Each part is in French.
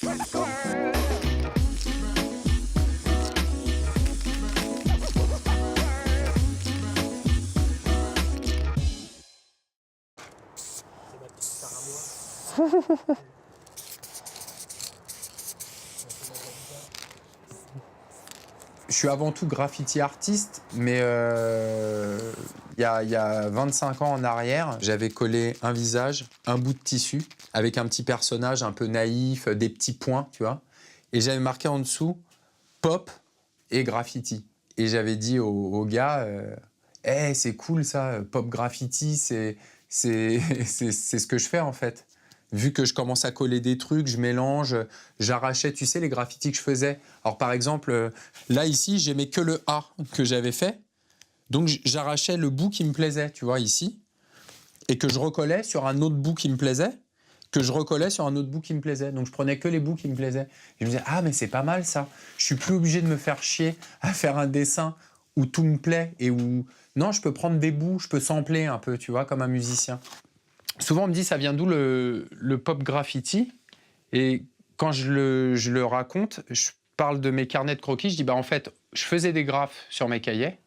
Je suis avant tout graffiti artiste, mais il y a 25 ans en arrière, j'avais collé un visage, un bout de tissu, avec un petit personnage un peu naïf, des petits points, tu vois. Et j'avais marqué en dessous pop et graffiti. Et j'avais dit au gars, hey, c'est cool ça, pop graffiti, c'est ce que je fais en fait. Vu que je commence à coller des trucs, je mélange, j'arrachais, tu sais, les graffitis que je faisais. Alors, par exemple, là, ici, j'aimais que le A que j'avais fait. Donc, j'arrachais le bout qui me plaisait, tu vois, ici. Et que je recollais sur un autre bout qui me plaisait. Que je recollais sur un autre bout qui me plaisait. Donc, je prenais que les bouts qui me plaisaient. Et je me disais, ah, mais c'est pas mal, ça. Je suis plus obligé de me faire chier à faire un dessin où tout me plaît et où... Non, je peux prendre des bouts, je peux sampler un peu, tu vois, comme un musicien. Souvent, on me dit, ça vient d'où le pop graffiti? Et quand je le raconte, je parle de mes carnets de croquis. Je dis, bah, en fait, je faisais des graphes sur mes cahiers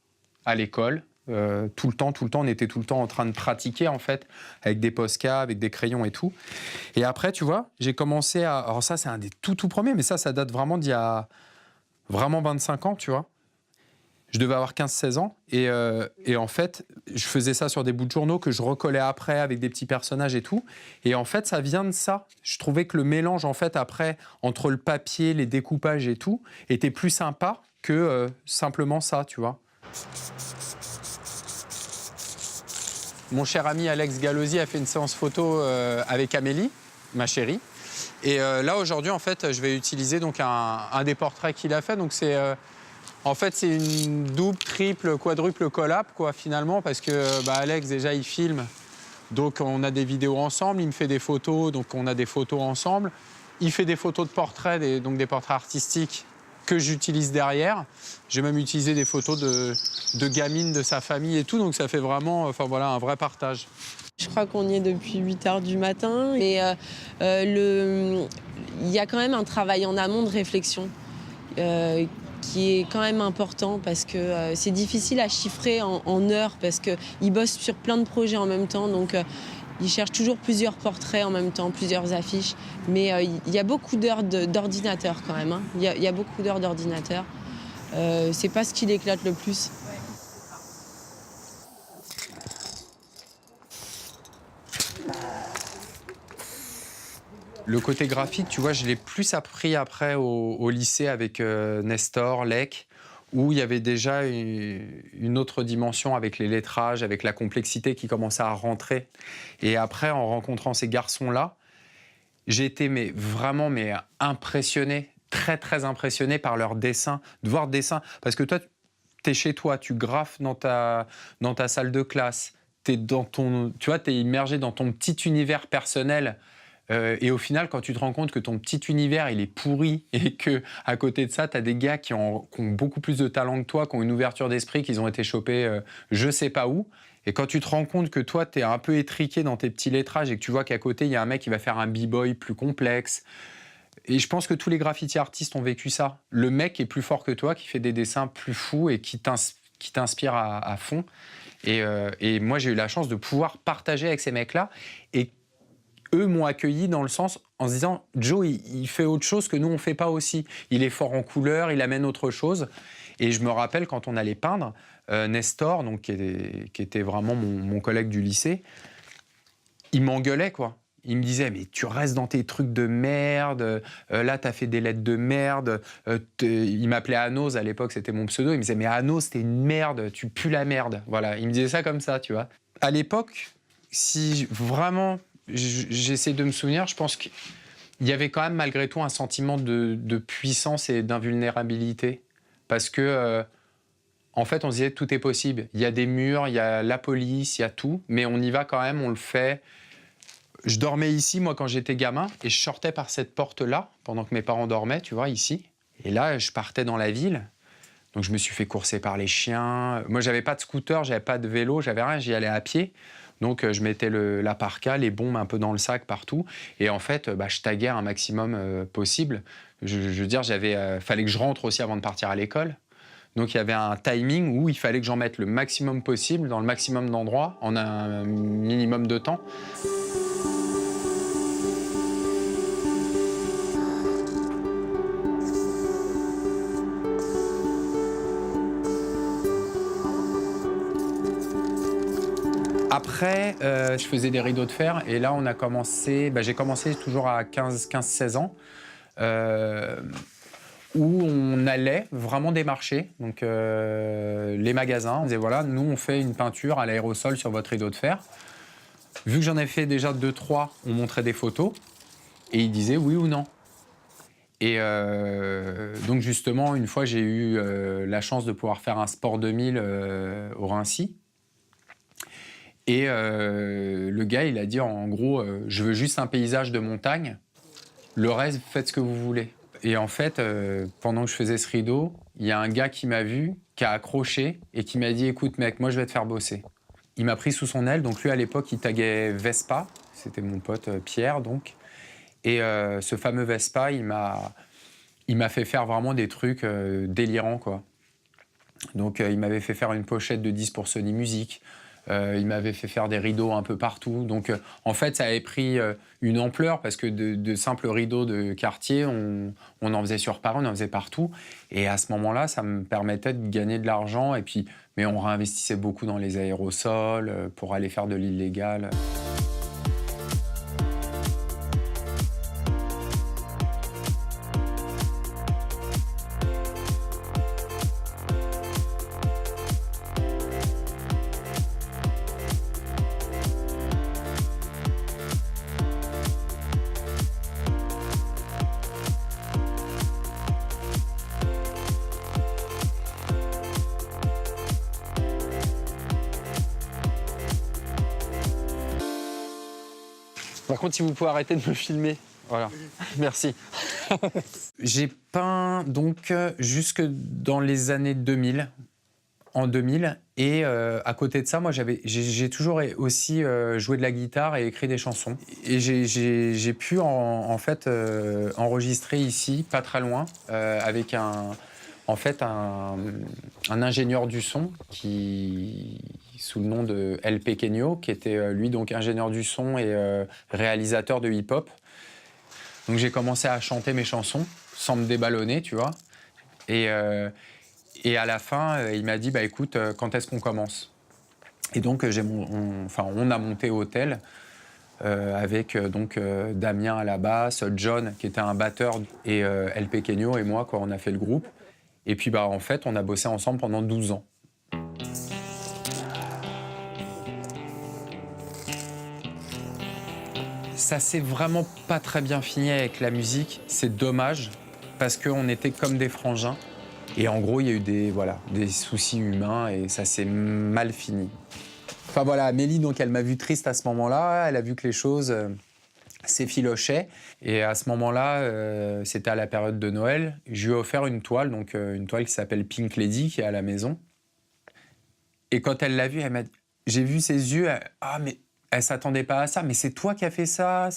à l'école. Tout le temps, on était tout le temps en train de pratiquer, en fait, avec des Posca, avec des crayons et tout. Et après, tu vois, j'ai commencé à... Alors ça, c'est un des tout premiers, mais ça date vraiment d'il y a vraiment 25 ans, tu vois. Je devais avoir 15-16 ans et en fait, je faisais ça sur des bouts de journaux que je recollais après avec des petits personnages et tout. Et en fait, ça vient de ça. Je trouvais que le mélange, en fait, après, entre le papier, les découpages et tout, était plus sympa que simplement ça, tu vois. Mon cher ami Alex Gallosi a fait une séance photo avec Amélie, ma chérie. Et là, aujourd'hui, en fait, je vais utiliser donc un des portraits qu'il a fait. Donc, c'est... En fait, c'est une double, triple, quadruple collab, quoi, finalement, parce que Alex, déjà, il filme. Donc, on a des vidéos ensemble. Il me fait des photos, donc on a des photos ensemble. Il fait des photos de portraits, donc des portraits artistiques que j'utilise derrière. J'ai même utilisé des photos de gamines de sa famille et tout. Donc, ça fait vraiment un vrai partage. Je crois qu'on y est depuis 8 h du matin. Et il y a quand même un travail en amont de réflexion qui est quand même important parce que c'est difficile à chiffrer en heures parce qu'ils bossent sur plein de projets en même temps. Donc, ils cherchent toujours plusieurs portraits en même temps, plusieurs affiches. Mais il y a beaucoup d'heures d'ordinateur quand même. Hein. Il y a beaucoup d'heures d'ordinateur. C'est pas ce qui l'éclate le plus. Le côté graphique, tu vois, je l'ai plus appris après au lycée avec Nestor, Lec, où il y avait déjà une autre dimension avec les lettrages, avec la complexité qui commençait à rentrer. Et après, en rencontrant ces garçons-là, j'ai été vraiment impressionné, très impressionné par leurs dessins, de voir dessins. Parce que toi, tu es chez toi, tu graffes dans ta salle de classe, tu es immergé dans ton petit univers personnel. Et au final, quand tu te rends compte que ton petit univers, il est pourri et qu'à côté de ça, tu as des gars qui ont beaucoup plus de talent que toi, qui ont une ouverture d'esprit, qui ont été chopés je sais pas où. Et quand tu te rends compte que toi, tu es un peu étriqué dans tes petits lettrages et que tu vois qu'à côté, il y a un mec qui va faire un b-boy plus complexe. Et je pense que tous les graffiti artistes ont vécu ça. Le mec est plus fort que toi, qui fait des dessins plus fous et qui t'inspire à fond. Et moi, j'ai eu la chance de pouvoir partager avec ces mecs-là. Et eux m'ont accueilli dans le sens en se disant « Joe, il fait autre chose que nous, on ne fait pas aussi. Il est fort en couleur, il amène autre chose. » Et je me rappelle, quand on allait peindre, Nestor, donc, qui était vraiment mon collègue du lycée, il m'engueulait, quoi. Il me disait « Mais tu restes dans tes trucs de merde, là, tu as fait des lettres de merde. » Il m'appelait Anos, à l'époque, c'était mon pseudo. Il me disait « Mais Anos, t'es une merde, tu pues la merde. » Voilà, il me disait ça comme ça, tu vois. À l'époque, si vraiment... J'essaie de me souvenir, je pense qu'il y avait quand même malgré tout un sentiment de puissance et d'invulnérabilité. Parce que, en fait, on se disait tout est possible. Il y a des murs, il y a la police, il y a tout, mais on y va quand même, on le fait. Je dormais ici, moi, quand j'étais gamin, et je sortais par cette porte-là, pendant que mes parents dormaient, tu vois, ici. Et là, je partais dans la ville. Donc, je me suis fait courser par les chiens. Moi, j'avais pas de scooter, j'avais pas de vélo, j'avais rien, j'y allais à pied. Donc, je mettais la parka, les bombes un peu dans le sac partout. Et en fait, je taguais un maximum possible. Je veux dire, fallait que je rentre aussi avant de partir à l'école. Donc, il y avait un timing où il fallait que j'en mette le maximum possible, dans le maximum d'endroits, en un minimum de temps. Après, je faisais des rideaux de fer et là, j'ai commencé toujours à 15-16 ans, où on allait vraiment démarcher donc, les magasins. On disait, voilà, nous, on fait une peinture à l'aérosol sur votre rideau de fer. Vu que j'en ai fait déjà 2-3, on montrait des photos et ils disaient oui ou non. Et donc, justement, une fois, j'ai eu la chance de pouvoir faire un Sport 2000 au Rincy. Et le gars, il a dit en gros, je veux juste un paysage de montagne, le reste, faites ce que vous voulez. Et en fait, pendant que je faisais ce rideau, il y a un gars qui m'a vu, qui a accroché et qui m'a dit, écoute mec, moi je vais te faire bosser. Il m'a pris sous son aile, donc lui à l'époque, il taguait Vespa, c'était mon pote Pierre donc. Et ce fameux Vespa, il m'a fait faire vraiment des trucs délirants, quoi. Donc il m'avait fait faire une pochette de 10 pour Sony Music. Il m'avait fait faire des rideaux un peu partout. Donc, en fait, ça avait pris une ampleur parce que de simples rideaux de quartier, on en faisait sur Paris, on en faisait partout. Et à ce moment-là, ça me permettait de gagner de l'argent. Mais on réinvestissait beaucoup dans les aérosols pour aller faire de l'illégal. Par contre, si vous pouvez arrêter de me filmer. Voilà, merci. J'ai peint donc jusque dans les années 2000, en 2000. Et à côté de ça, moi, j'ai toujours aussi joué de la guitare et écrit des chansons. Et j'ai pu en fait enregistrer ici, pas très loin, avec un ingénieur du son sous le nom de El Pequeño, qui était lui donc ingénieur du son et réalisateur de hip-hop. Donc j'ai commencé à chanter mes chansons sans me déballonner, tu vois. Et à la fin, il m'a dit bah écoute, quand est-ce qu'on commence? Et donc on a monté Hôtel avec donc Damien à la basse, John qui était un batteur et El Pequeño et moi, quoi, on a fait le groupe. Et puis en fait, on a bossé ensemble pendant 12 ans. Ça s'est vraiment pas très bien fini avec la musique. C'est dommage, parce qu'on était comme des frangins. Et en gros, il y a eu des soucis humains et ça s'est mal fini. Enfin voilà, Amélie, donc, elle m'a vu triste à ce moment-là. Elle a vu que les choses s'effilochaient. Et à ce moment-là, c'était à la période de Noël. Je lui ai offert une toile, donc une toile qui s'appelle Pink Lady, qui est à la maison. Et quand elle l'a vue, j'ai vu ses yeux. Mais elle s'attendait pas à ça. Mais c'est toi qui as fait ça.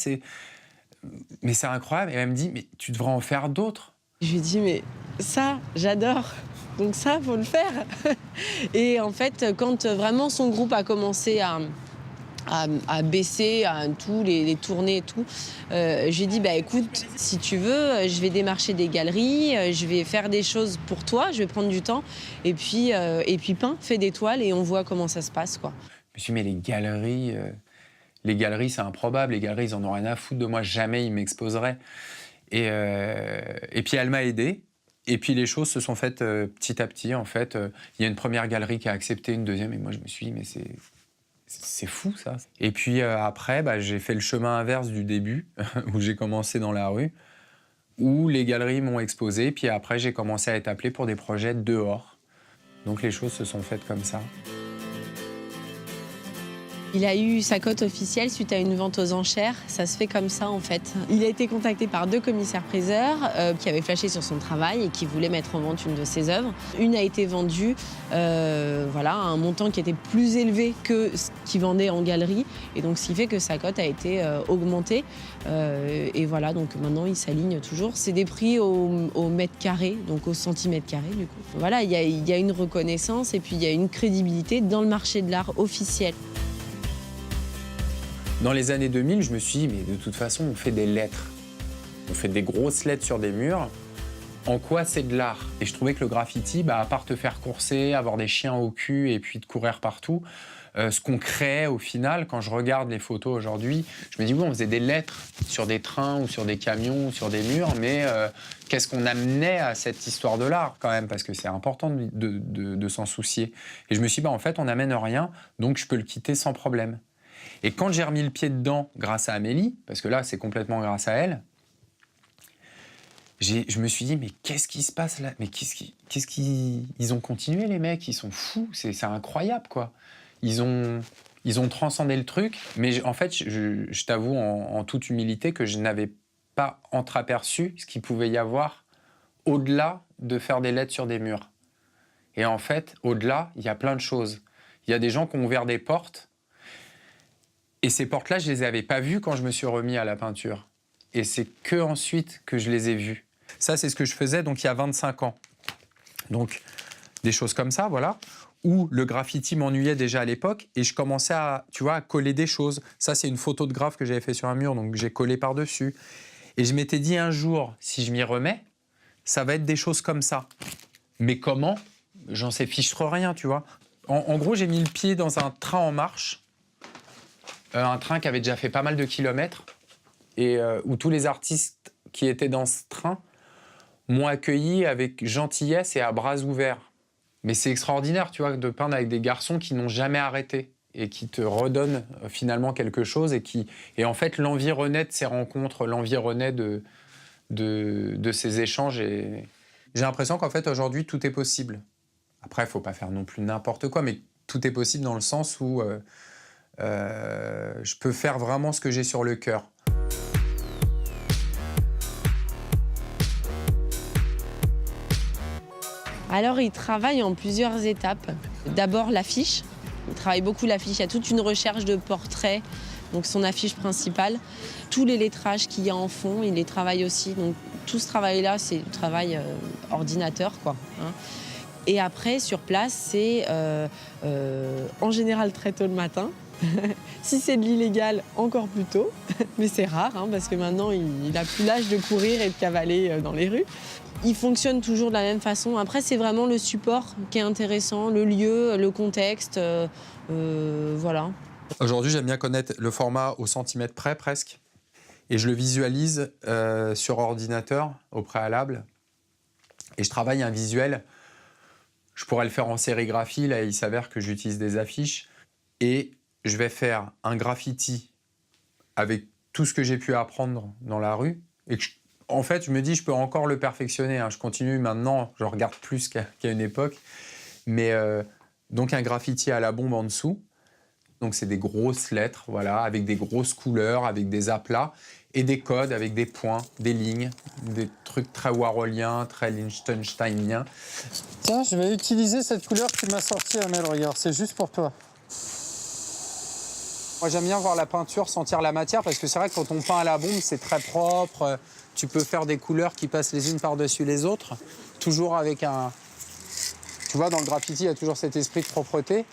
Mais c'est incroyable. Et elle me dit, mais tu devrais en faire d'autres. Je lui ai dit, mais ça, j'adore. Donc ça, faut le faire. Et en fait, quand vraiment son groupe a commencé à baisser, à tout, les tournées et tout, j'ai dit, bah écoute, si tu veux, je vais démarcher des galeries, je vais faire des choses pour toi, je vais prendre du temps. Et puis peins, fais des toiles et on voit comment ça se passe, quoi. Je me suis dit, mais les galeries, c'est improbable. Les galeries, ils en ont rien à foutre de moi. Jamais ils m'exposeraient. Et puis, elle m'a aidé. Et puis, les choses se sont faites petit à petit. En fait, il y a une première galerie qui a accepté, une deuxième. Et moi, je me suis dit, mais c'est fou, ça. Et puis, après, j'ai fait le chemin inverse du début, où j'ai commencé dans la rue, où les galeries m'ont exposé. Puis après, j'ai commencé à être appelé pour des projets dehors. Donc, les choses se sont faites comme ça. Il a eu sa cote officielle suite à une vente aux enchères. Ça se fait comme ça, en fait. Il a été contacté par 2 commissaires-priseurs qui avaient flashé sur son travail et qui voulaient mettre en vente une de ses œuvres. Une a été vendue voilà, à un montant qui était plus élevé que ce qu'il vendait en galerie. Et donc, ce qui fait que sa cote a été augmentée. Et voilà, donc maintenant, il s'aligne toujours. C'est des prix au mètre carré, donc au centimètre carré, du coup. Voilà, il y a une reconnaissance et puis il y a une crédibilité dans le marché de l'art officiel. Dans les années 2000, je me suis dit, mais de toute façon, on fait des lettres. On fait des grosses lettres sur des murs. En quoi c'est de l'art? Et je trouvais que le graffiti, à part te faire courser, avoir des chiens au cul et puis de courir partout, ce qu'on créait au final, quand je regarde les photos aujourd'hui, je me dis, oui, on faisait des lettres sur des trains ou sur des camions ou sur des murs, mais qu'est-ce qu'on amenait à cette histoire de l'art quand même? Parce que c'est important de s'en soucier. Et je me suis dit, en fait, on n'amène rien, donc je peux le quitter sans problème. Et quand j'ai remis le pied dedans, grâce à Amélie, parce que là, c'est complètement grâce à elle, je me suis dit, mais qu'est-ce qui se passe là? Mais ils ont continué, les mecs, ils sont fous, c'est incroyable, quoi. Ils ont transcendé le truc, mais en fait, je t'avoue en toute humilité que je n'avais pas entreaperçu ce qu'il pouvait y avoir au-delà de faire des lettres sur des murs. Et en fait, au-delà, il y a plein de choses. Il y a des gens qui ont ouvert des portes. Et ces portes-là, je ne les avais pas vues quand je me suis remis à la peinture. Et c'est qu'ensuite que je les ai vues. Ça, c'est ce que je faisais donc il y a 25 ans. Donc, des choses comme ça, voilà, où le graffiti m'ennuyait déjà à l'époque et je commençais à coller des choses. Ça, c'est une photo de graphe que j'avais fait sur un mur, donc j'ai collé par-dessus. Et je m'étais dit un jour, si je m'y remets, ça va être des choses comme ça. Mais comment? J'en sais fichtre rien, tu vois. En gros, j'ai mis le pied dans un train en marche. Un train qui avait déjà fait pas mal de kilomètres et où tous les artistes qui étaient dans ce train m'ont accueilli avec gentillesse et à bras ouverts. Mais c'est extraordinaire, tu vois, de peindre avec des garçons qui n'ont jamais arrêté et qui te redonnent finalement quelque chose et en fait l'envie renaît de ces rencontres, l'envie renaît de ces échanges et j'ai l'impression qu'en fait aujourd'hui tout est possible. Après, il ne faut pas faire non plus n'importe quoi, mais tout est possible dans le sens où je peux faire vraiment ce que j'ai sur le cœur. Alors, il travaille en plusieurs étapes. D'abord, l'affiche. Il travaille beaucoup l'affiche. Il y a toute une recherche de portraits, donc son affiche principale. Tous les lettrages qu'il y a en fond, il les travaille aussi. Donc, tout ce travail-là, c'est du travail ordinateur, quoi. Hein. Et après, sur place, c'est en général très tôt le matin. Si c'est de l'illégal, encore plus tôt. Mais c'est rare, hein, parce que maintenant, il n'a plus l'âge de courir et de cavaler dans les rues. Il fonctionne toujours de la même façon. Après, c'est vraiment le support qui est intéressant, le lieu, le contexte, voilà. Aujourd'hui, j'aime bien connaître le format au centimètre près, presque. Et je le visualise sur ordinateur, au préalable. Et je travaille un visuel. Je pourrais le faire en sérigraphie. Là, il s'avère que j'utilise des affiches. Et je vais faire un graffiti avec tout ce que j'ai pu apprendre dans la rue. Et que en fait, je me dis, je peux encore le perfectionner. Hein. Je continue maintenant, je regarde plus qu'à une époque. Mais donc un graffiti à la bombe en dessous. Donc c'est des grosses lettres, voilà, avec des grosses couleurs, avec des aplats et des codes avec des points, des lignes, des trucs très warholiens, très liechtensteiniens. Tiens, je vais utiliser cette couleur que tu m'as sortie, Amel, regarde, c'est juste pour toi. Moi, j'aime bien voir la peinture, sentir la matière, parce que c'est vrai que quand on peint à la bombe, c'est très propre. Tu peux faire des couleurs qui passent les unes par-dessus les autres, toujours avec un... Tu vois, dans le graffiti, il y a toujours cet esprit de propreté.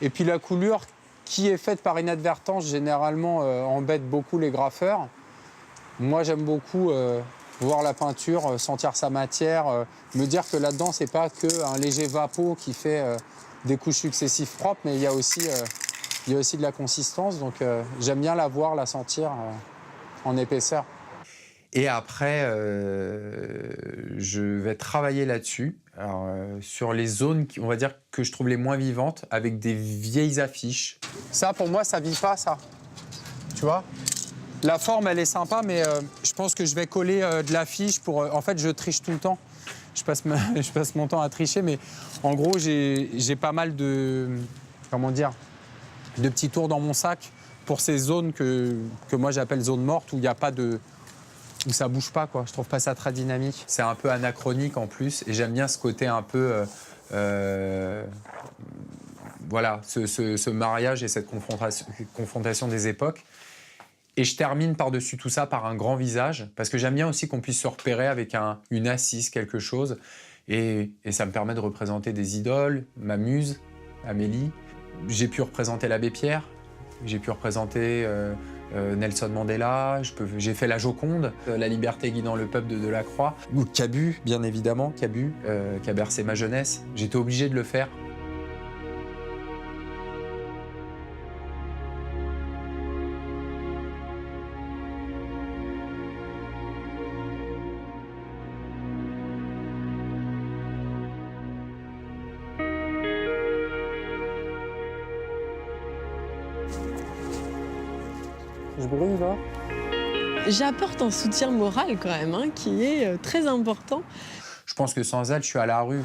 Et puis la couleur qui est faite par inadvertance, généralement, embête beaucoup les graffeurs. Moi, j'aime beaucoup voir la peinture, sentir sa matière, me dire que là-dedans, c'est pas qu'un léger vapeau qui fait des couches successives propres, mais il y a aussi de la consistance. Donc, j'aime bien la voir, la sentir en épaisseur. Et après, je vais travailler là-dessus, sur les zones, on va dire, que je trouve les moins vivantes, avec des vieilles affiches. Ça, pour moi, ça vit pas, ça. Tu vois ? La forme, elle est sympa, mais je pense que je vais coller de l'affiche pour... en fait, je triche tout le temps. Je passe mon temps à tricher, mais en gros, j'ai pas mal de... Comment dire ? de petits tours dans mon sac pour ces zones que moi j'appelle zones mortes où il n'y a pas de... où ça bouge pas, quoi. Je trouve pas ça très dynamique. C'est un peu anachronique en plus et j'aime bien ce côté un peu... voilà, ce mariage et cette confrontation des époques. Et je termine par-dessus tout ça par un grand visage, parce que j'aime bien aussi qu'on puisse se repérer avec une assise, quelque chose. Et ça me permet de représenter des idoles, ma muse, Amélie. J'ai pu représenter l'abbé Pierre, j'ai pu représenter Nelson Mandela, j'ai fait la Joconde, la liberté guidant le peuple de Delacroix, ou Cabu, bien évidemment, Cabu, qui a bercé ma jeunesse. J'étais obligé de le faire. Je brûle, va. J'apporte un soutien moral quand même, hein, qui est très important. Je pense que sans elle, je suis à la rue.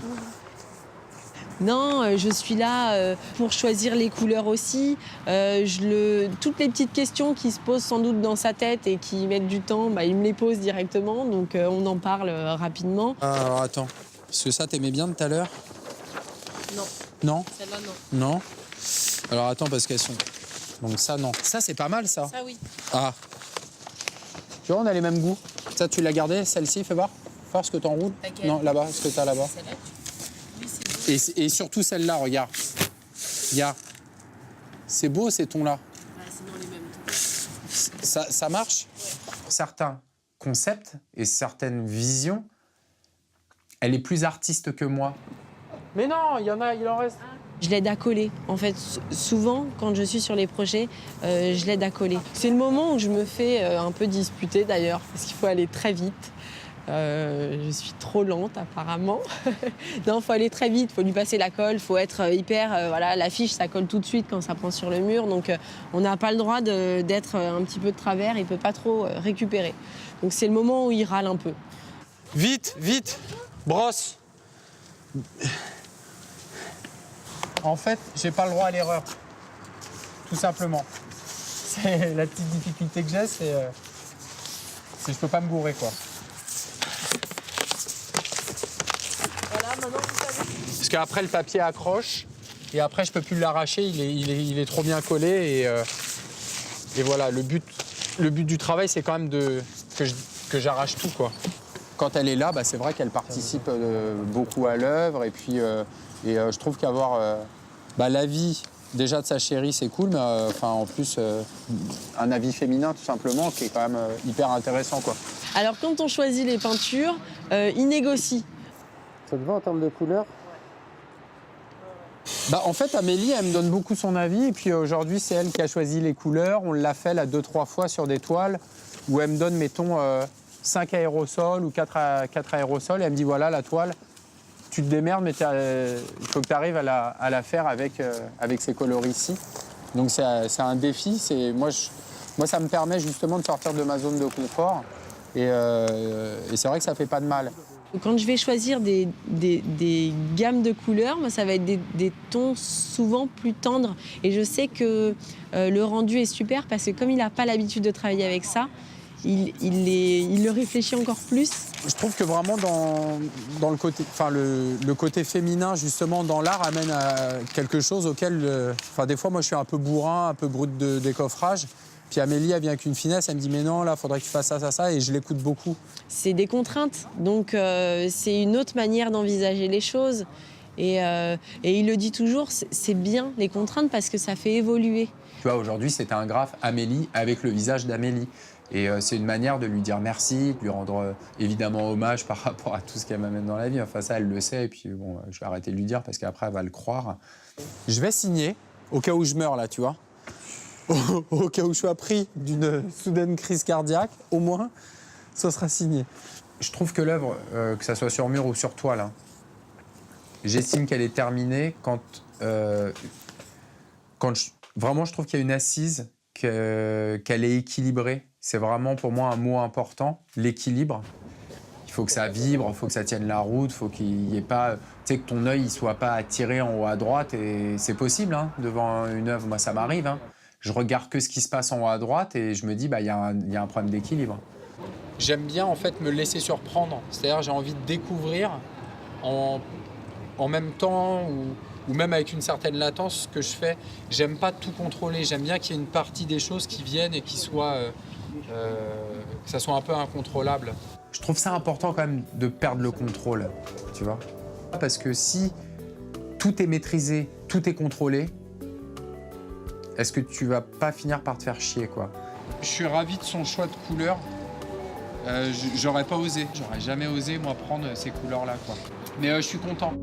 Non, je suis là pour choisir les couleurs aussi. Toutes les petites questions qui se posent sans doute dans sa tête et qui mettent du temps, il me les pose directement, donc on en parle rapidement. Alors attends, parce que ça, t'aimais bien tout à l'heure? Non. Non? Celle-là, non. Non? Alors attends, parce qu'elles sont... Donc ça, non. Ça, c'est pas mal, ça. Ça, oui. Ah. Tu vois, on a les mêmes goûts. Ça, tu l'as gardée, celle-ci, fais voir. Fais voir ce que t'enroules. Laquelle? Non, là-bas, ce que t'as là-bas. Celle-là, oui, c'est beau. Et surtout celle-là, regarde. Regarde. C'est beau, ces tons-là. Ouais, c'est dans les mêmes tons. Ça marche? Ouais. Certains concepts et certaines visions, elle est plus artiste que moi. Mais non, il en reste. Je l'aide à coller. En fait, souvent, quand je suis sur les projets, je l'aide à coller. C'est le moment où je me fais un peu disputer, d'ailleurs, parce qu'il faut aller très vite. Je suis trop lente, apparemment. Non, il faut aller très vite, il faut lui passer la colle, il faut être hyper... voilà, l'affiche, ça colle tout de suite quand ça prend sur le mur. Donc, on n'a pas le droit d'être un petit peu de travers, il ne peut pas trop récupérer. Donc, c'est le moment où il râle un peu. Vite, vite, brosse. En fait, j'ai pas le droit à l'erreur. Tout simplement. C'est la petite difficulté que j'ai, c'est je peux pas me gourer, quoi. Voilà, maintenant, vous savez. Parce qu'après, le papier accroche, et après, je peux plus l'arracher, il est trop bien collé, et voilà, le but du travail, c'est quand même que j'arrache tout, quoi. Quand elle est là, c'est vrai qu'elle participe beaucoup à l'œuvre, et puis je trouve qu'avoir l'avis déjà de sa chérie, c'est cool, mais en plus, un avis féminin, tout simplement, qui est quand même hyper intéressant, quoi. Alors, quand on choisit les peintures, il négocie. Ça te va en termes de couleur? En fait, Amélie, elle me donne beaucoup son avis. Et puis aujourd'hui, c'est elle qui a choisi les couleurs. On l'a fait là 2-3 fois sur des toiles où elle me donne, mettons, 5 aérosols ou 4 aérosols. Et elle me dit, voilà, la toile, tu te démerdes, mais il faut que tu arrives à la faire avec ces coloris ici. Donc c'est un défi. Moi, ça me permet justement de sortir de ma zone de confort. Et c'est vrai que ça fait pas de mal. Quand je vais choisir des gammes de couleurs, moi, ça va être des tons souvent plus tendres. Et je sais que le rendu est super parce que comme il n'a pas l'habitude de travailler avec ça, il le réfléchit encore plus. Je trouve que vraiment dans le côté, le côté féminin justement dans l'art amène à quelque chose auquel, des fois moi je suis un peu bourrin, un peu brut de décoffrage. Puis Amélie, elle vient avec une finesse, elle me dit mais non, là, faudrait que tu fasses ça, ça, ça, et je l'écoute beaucoup. C'est des contraintes, donc c'est une autre manière d'envisager les choses. Et il le dit toujours, c'est bien les contraintes parce que ça fait évoluer. Tu vois, aujourd'hui, c'était un graphe Amélie avec le visage d'Amélie. Et c'est une manière de lui dire merci, de lui rendre évidemment hommage par rapport à tout ce qu'elle m'amène dans la vie. Enfin, ça, elle le sait, et puis bon, je vais arrêter de lui dire parce qu'après, elle va le croire. Je vais signer, au cas où je meurs, là, tu vois. Au cas où je sois pris d'une soudaine crise cardiaque, au moins, ça sera signé. Je trouve que l'œuvre, que ça soit sur mur ou sur toile, j'estime qu'elle est terminée quand vraiment je trouve qu'il y a une assise, qu'elle est équilibrée. C'est vraiment pour moi un mot important, l'équilibre. Il faut que ça vibre, il faut que ça tienne la route, faut qu'il n'y ait pas, tu sais, que ton œil ne soit pas attiré en haut à droite. Et c'est possible, hein, devant une œuvre, moi ça m'arrive. Hein. Je regarde que ce qui se passe en haut à droite et je me dis, bah, y a un problème d'équilibre. J'aime bien en fait me laisser surprendre. C'est-à-dire j'ai envie de découvrir en même temps ou même avec une certaine latence ce que je fais. J'aime pas tout contrôler. J'aime bien qu'il y ait une partie des choses qui viennent et qui soient, que ça soit un peu incontrôlable. Je trouve ça important quand même de perdre le contrôle, tu vois. Parce que si tout est maîtrisé, tout est contrôlé, est-ce que tu vas pas finir par te faire chier, quoi? Je suis ravi de son choix de couleurs. J'aurais pas osé, j'aurais jamais osé moi prendre ces couleurs-là, quoi. Mais je suis content.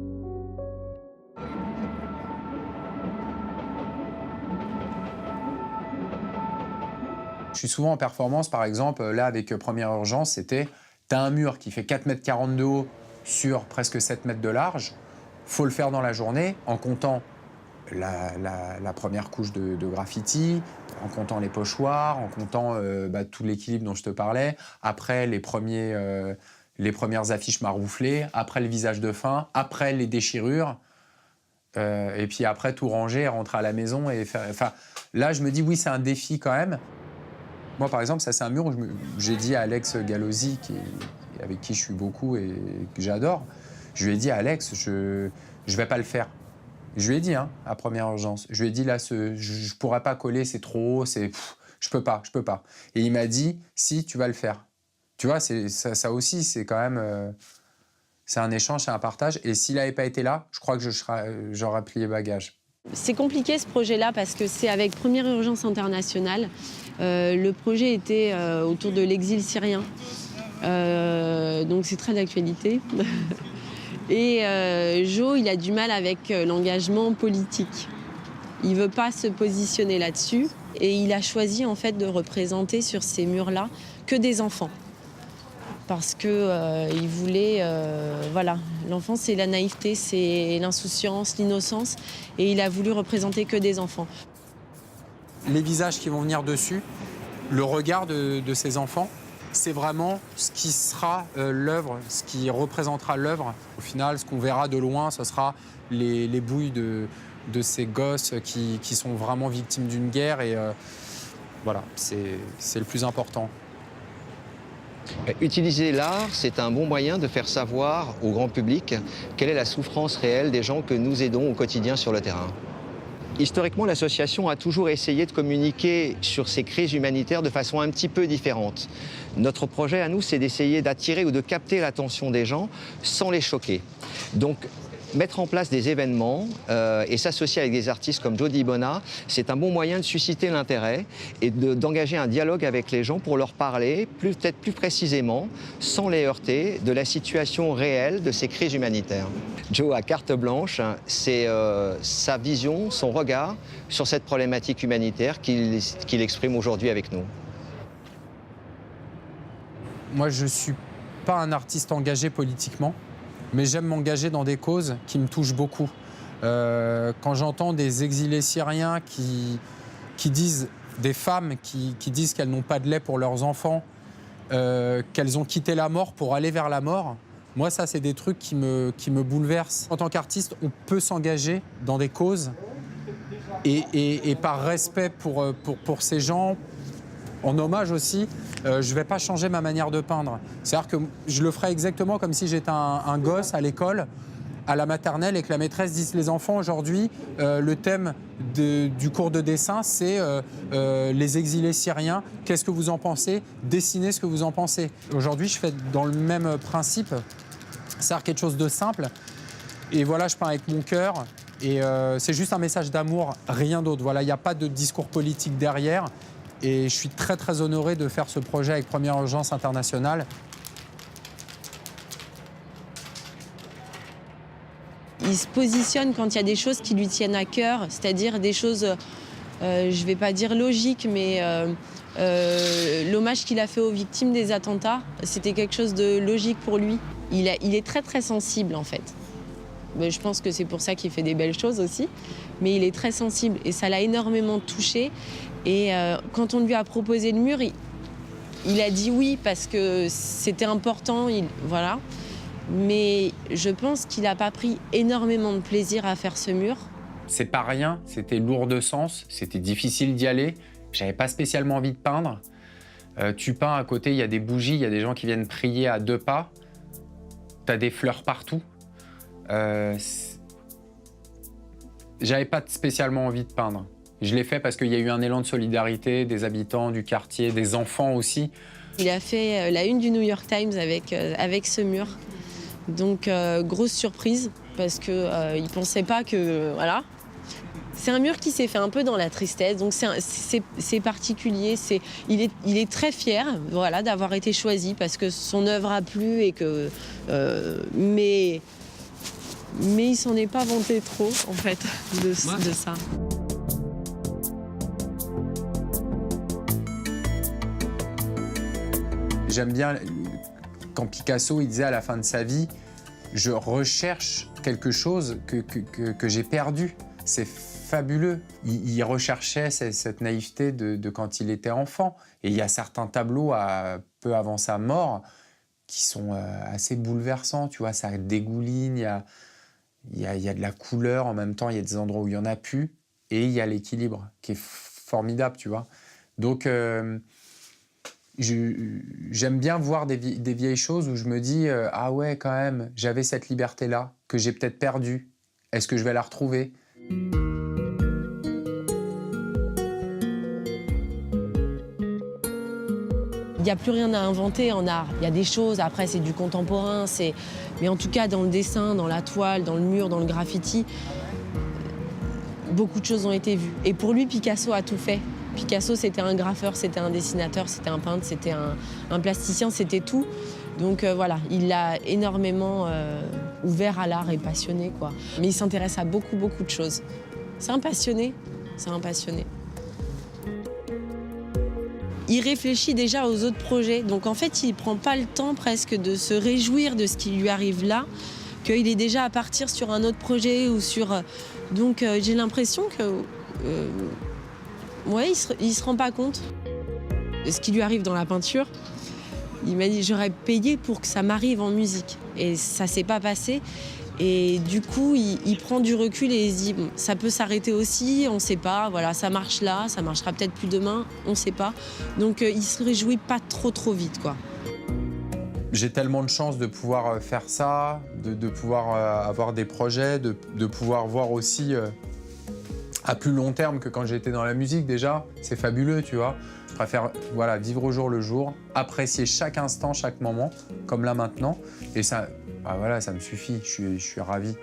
Je suis souvent en performance, par exemple, là avec Première Urgence, c'était t'as un mur qui fait 4,40 m de haut sur presque 7 mètres de large, faut le faire dans la journée en comptant la première couche de graffiti, en comptant les pochoirs, en comptant tout l'équilibre dont je te parlais, après les premières affiches marouflées, après le visage de fin, après les déchirures, et puis après tout ranger, rentrer à la maison et faire... Enfin, là, je me dis, oui, c'est un défi quand même. Moi, par exemple, ça, c'est un mur où j'ai dit à Alex Gallosi, avec qui je suis beaucoup et que j'adore, je lui ai dit, Alex, je vais pas le faire. Je lui ai dit, hein, à Première Urgence, je lui ai dit, là, je pourrais pas coller, c'est trop haut, je peux pas. Et il m'a dit, si, tu vas le faire. Tu vois, ça aussi, c'est quand même... c'est un échange, c'est un partage. Et s'il n'avait pas été là, je crois que j'aurais plié bagage. C'est compliqué ce projet-là parce que c'est avec Première Urgence Internationale. Le projet était autour de l'exil syrien. Donc c'est très d'actualité. Et Jo, il a du mal avec l'engagement politique. Il ne veut pas se positionner là-dessus. Et il a choisi en fait de représenter sur ces murs-là que des enfants. Parce qu'il voulait... voilà, l'enfant, c'est la naïveté, c'est l'insouciance, l'innocence. Et il a voulu représenter que des enfants. Les visages qui vont venir dessus, le regard de ces enfants, c'est vraiment ce qui sera l'œuvre, ce qui représentera l'œuvre. Au final, ce qu'on verra de loin, ce sera les bouilles de ces gosses qui sont vraiment victimes d'une guerre. Et voilà, c'est le plus important. Utiliser l'art, c'est un bon moyen de faire savoir au grand public quelle est la souffrance réelle des gens que nous aidons au quotidien sur le terrain. Historiquement, l'association a toujours essayé de communiquer sur ces crises humanitaires de façon un petit peu différente. Notre projet à nous, c'est d'essayer d'attirer ou de capter l'attention des gens sans les choquer. Donc, mettre en place des événements et s'associer avec des artistes comme Jo Dibona, c'est un bon moyen de susciter l'intérêt et d'engager un dialogue avec les gens pour leur parler, peut-être plus précisément, sans les heurter, de la situation réelle de ces crises humanitaires. Jo a carte blanche, c'est sa vision, son regard sur cette problématique humanitaire qu'il exprime aujourd'hui avec nous. Moi, je ne suis pas un artiste engagé politiquement. Mais j'aime m'engager dans des causes qui me touchent beaucoup. Quand j'entends des exilés syriens qui disent, des femmes qui disent qu'elles n'ont pas de lait pour leurs enfants, qu'elles ont quitté la mort pour aller vers la mort, moi, ça, c'est des trucs qui me bouleversent. En tant qu'artiste, on peut s'engager dans des causes et par respect pour ces gens, en hommage aussi, je ne vais pas changer ma manière de peindre. C'est-à-dire que je le ferai exactement comme si j'étais un gosse à l'école, à la maternelle, et que la maîtresse dise, les enfants, aujourd'hui, le thème du cours de dessin, c'est les exilés syriens. Qu'est-ce que vous en pensez? Dessinez ce que vous en pensez. Aujourd'hui, je fais dans le même principe, c'est-à-dire quelque chose de simple. Et voilà, je peins avec mon cœur. Et c'est juste un message d'amour, rien d'autre. Voilà, il n'y a pas de discours politique derrière. Et je suis très, très honoré de faire ce projet avec Première Urgence Internationale. Il se positionne quand il y a des choses qui lui tiennent à cœur, c'est-à-dire des choses, je ne vais pas dire logiques, mais l'hommage qu'il a fait aux victimes des attentats, c'était quelque chose de logique pour lui. Il est très, très sensible, en fait. Je pense que c'est pour ça qu'il fait des belles choses aussi. Mais il est très sensible et ça l'a énormément touché. Et quand on lui a proposé le mur, Il a dit oui parce que c'était important, voilà. Mais je pense qu'il n'a pas pris énormément de plaisir à faire ce mur. C'est pas rien, c'était lourd de sens, c'était difficile d'y aller. J'avais pas spécialement envie de peindre. Tu peins à côté, il y a des bougies, il y a des gens qui viennent prier à 2 pas. T'as des fleurs partout. J'avais pas spécialement envie de peindre. Je l'ai fait parce qu'il y a eu un élan de solidarité des habitants du quartier, des enfants aussi. Il a fait la une du New York Times avec ce mur. Donc, grosse surprise, parce qu'il ne pensait pas que... Voilà. C'est un mur qui s'est fait un peu dans la tristesse, donc c'est particulier. Il est très fier, voilà, d'avoir été choisi, parce que son œuvre a plu, et que, mais il s'en est pas vanté trop, en fait, de ça. J'aime bien quand Picasso il disait à la fin de sa vie, je recherche quelque chose que j'ai perdu. C'est fabuleux. Il recherchait cette naïveté de quand il était enfant. Et il y a certains tableaux peu avant sa mort qui sont assez bouleversants. Tu vois, ça dégouline, il y a de la couleur en même temps, il y a des endroits où il n'y en a plus. Et il y a l'équilibre qui est formidable, tu vois. Donc, j'aime bien voir des vieilles choses où je me dis ah ouais, quand même, j'avais cette liberté-là que j'ai peut-être perdue. Est-ce que je vais la retrouver ? Il n'y a plus rien à inventer en art. Il y a des choses, après c'est du contemporain, mais en tout cas dans le dessin, dans la toile, dans le mur, dans le graffiti, beaucoup de choses ont été vues. Et pour lui, Picasso a tout fait. Picasso, c'était un graffeur, c'était un dessinateur, c'était un peintre, c'était un plasticien, c'était tout. Donc voilà, il l'a énormément ouvert à l'art et passionné, quoi. Mais il s'intéresse à beaucoup de choses. C'est un passionné, c'est un passionné. Il réfléchit déjà aux autres projets. Donc en fait, il ne prend pas le temps presque de se réjouir de ce qui lui arrive là, qu'il est déjà à partir sur un autre projet ou sur... Donc j'ai l'impression que... ouais, il se rend pas compte de ce qui lui arrive dans la peinture. Il m'a dit j'aurais payé pour que ça m'arrive en musique. Et ça s'est pas passé. Et du coup, il prend du recul et il se dit bon, ça peut s'arrêter aussi, on sait pas. Voilà, ça marche là, ça marchera peut-être plus demain, on sait pas. Donc il se réjouit pas trop vite, quoi. J'ai tellement de chance de pouvoir faire ça, de pouvoir avoir des projets, de pouvoir voir aussi à plus long terme que quand j'étais dans la musique déjà. C'est fabuleux, tu vois. Je préfère vivre au jour le jour, apprécier chaque instant, chaque moment, comme là maintenant. Et ça, ça me suffit, je suis ravi.